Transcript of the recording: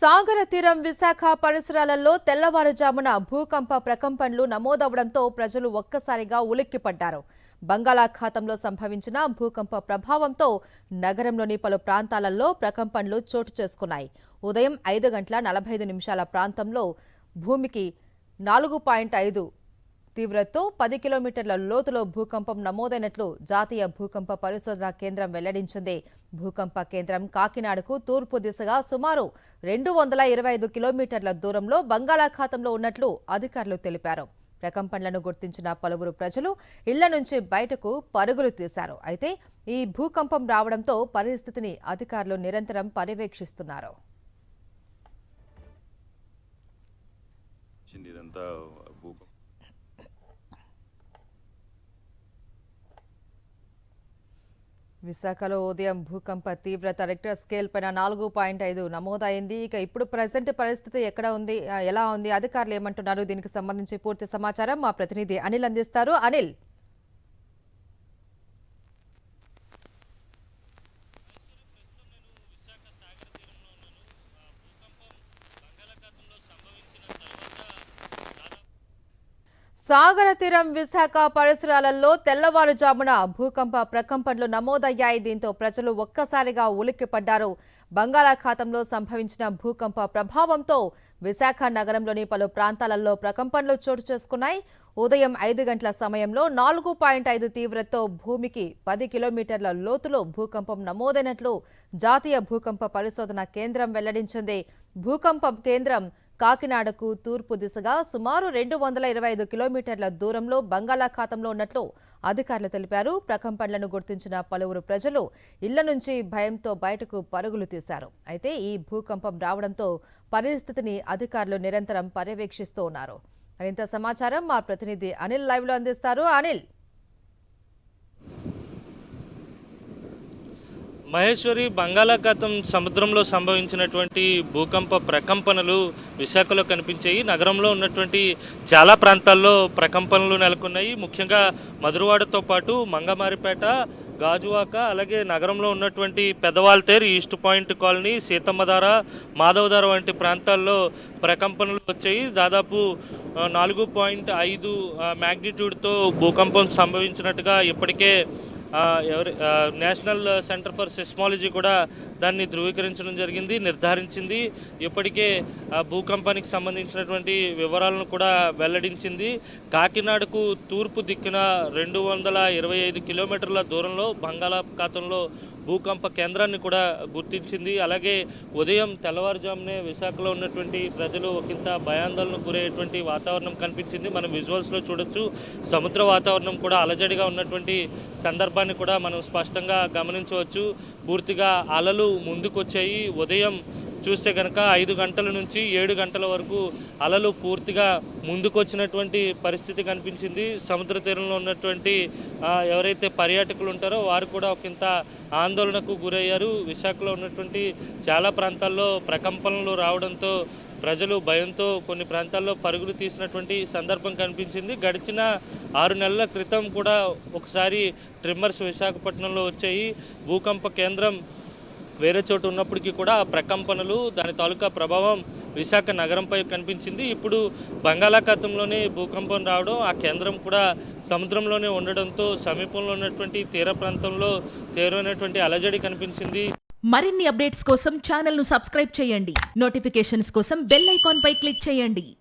సాగర తీరం విశాఖ పరిసరాలలో తెల్లవారుజామున భూకంప ప్రకంపనలు నమోదవడంతో ప్రజలు ఒక్కసారిగా ఉలిక్కిపడ్డారు. బంగాళాఖాతంలో సంభవించిన భూకంప ప్రభావంతో నగరంలోని పలు ప్రాంతాలలో ప్రకంపనలు చోటు చేసుకున్నాయి. ఉదయం 5:45 ప్రాంతంలో భూమికి 4.5 తీవ్రతతో 10 కిలోమీటర్ల లోతులో భూకంపం నమోదైనట్లు జాతీయ భూకంప పరిశోధన కేంద్రం వెల్లడించింది. భూకంప కేంద్రం కాకినాడకు తూర్పు దిశగా సుమారు 225 కిలోమీటర్ల దూరంలో బంగాళాఖాతంలో ఉన్నట్లు అధికారులు తెలిపారు. ప్రకంపనలను గుర్తించిన పలువురు ప్రజలు ఇళ్ల నుంచి బయటకు పరుగులు తీశారు. అయితే ఈ భూకంపం రావడంతో పరిస్థితిని అధికారులు నిరంతరం పర్యవేక్షిస్తున్నారు. విశాఖలో ఉదయం భూకంప తీవ్రత రిక్టర్ స్కేల్ పైన 4.5 నమోదైంది. ఇక ఇప్పుడు ప్రజెంట్ పరిస్థితి ఎలా ఉంది, అధికారులు ఏమంటున్నారు, దీనికి సంబంధించి పూర్తి సమాచారం మా ప్రతినిధి అనిల్ అందిస్తారు. అనిల్, సాగర తీరం విశాఖ పరిసరాలలో తెల్లవారుజామున భూకంప ప్రకంపనలు నమోదయ్యాయి. దీంతో ప్రజలు ఒక్కసారిగా ఉలిక్కిపడ్డారు. బంగాళాఖాతంలో సంభవించిన భూకంప ప్రభావంతో విశాఖ నగరంలోని పలు ప్రాంతాలలో ప్రకంపనలు చోటు చేసుకున్నాయి. ఉదయం 5 గంటల సమయంలో 4.5 తీవ్రతతో భూమికి 10 కిలోమీటర్ల లోతులో భూకంపం నమోదైనట్లు జాతీయ భూకంప పరిశోధన కేంద్రం వెల్లడించింది. భూకంప కేంద్రం కాకినాడకు తూర్పు దిశగా సుమారు 225 కిలోమీటర్ల దూరంలో బంగాళాఖాతంలో ఉన్నట్లు అధికారులు తెలిపారు. ప్రకంపనలను గుర్తించిన పలువురు ప్రజలు ఇళ్ల నుంచి భయంతో బయటకు పరుగులు తీశారు. అయితే ఈ భూకంపం రావడంతో పరిస్థితిని అధికారులు నిరంతరం పర్యవేక్షిస్తూ ఉన్నారు. మరింత సమాచారం మా ప్రతినిధి అనిల్ లైవ్ లో అందిస్తారు. అనిల్, మహేశ్వరి, బంగాళాఖాతం సముద్రంలో సంభవించినటువంటి భూకంప ప్రకంపనలు విశాఖలో కనిపించాయి. నగరంలో ఉన్నటువంటి చాలా ప్రాంతాల్లో ప్రకంపనలు నెలకొన్నాయి. ముఖ్యంగా మధురవాడతో పాటు మంగమారిపేట, గాజువాక, అలాగే నగరంలో ఉన్నటువంటి Pedawaltair, east point colony, Seethammadhara, Madhavadhara వంటి ప్రాంతాల్లో ప్రకంపనలు వచ్చాయి. దాదాపు 4.5 మ్యాగ్నిట్యూడ్తో భూకంపం సంభవించినట్టుగా ఇప్పటికే నేషనల్ సెంటర్ ఫర్ సిస్మాలజీ కూడా దాన్ని ధృవీకరించడం జరిగింది, నిర్ధారించింది. ఇప్పటికే భూకంపానికి సంబంధించినటువంటి వివరాలను కూడా వెల్లడించింది. కాకినాడకు తూర్పు దిక్కున 225 కిలోమీటర్ల దూరంలో బంగాళాఖాతంలో భూకంప కేంద్రాన్ని కూడా గుర్తించింది. అలాగే ఉదయం తెల్లవారుజామునే విశాఖలో ఉన్నటువంటి ప్రజలు ఒకంత భయాందోళనకు గురయ్యేటువంటి వాతావరణం కనిపించింది. మనం విజువల్స్లో చూడొచ్చు. సముద్ర వాతావరణం కూడా అలజడిగా ఉన్నటువంటి సందర్భాన్ని కూడా మనం స్పష్టంగా గమనించవచ్చు. పూర్తిగా అలలు ముందుకొచ్చాయి. ఉదయం చూస్తే కనుక 5 గంటల నుంచి 7 గంటల వరకు అలలు పూర్తిగా ముందుకొచ్చినటువంటి పరిస్థితి కనిపించింది. సముద్ర తీరంలో ఉన్నటువంటి ఎవరైతే పర్యాటకులు ఉంటారో వారు కూడా ఒకంత ఆందోళనకు గురయ్యారు. విశాఖలో ఉన్నటువంటి చాలా ప్రాంతాల్లో ప్రకంపనలు రావడంతో ప్రజలు భయంతో కొన్ని ప్రాంతాల్లో పరుగులు తీసినటువంటి సందర్భం కనిపించింది. గడిచిన 6 నెలల క్రితం కూడా ఒకసారి ట్రిమ్మర్స్ విశాఖపట్నంలో వచ్చాయి. భూకంప కేంద్రం వేరే చోటు ఉన్నప్పటికీ కూడా ఆ ప్రకంపనలు, దాని తాలూకా ప్రభావం విశాఖ నగరంపై కనిపించింది. ఇప్పుడు బంగాళాఖాతంలోనే భూకంపం రావడం, ఆ కేంద్రం కూడా సముద్రంలోనే ఉండడంతో సమీపంలో ఉన్నటువంటి తీర ప్రాంతంలో తీవ్రమైనటువంటి అలజడి కనిపించింది. మరిన్ని అప్డేట్స్ కోసం ఛానల్ ను సబ్స్క్రైబ్ చేయండి. నోటిఫికేషన్స్ కోసం బెల్ ఐకాన్ పై క్లిక్ చేయండి.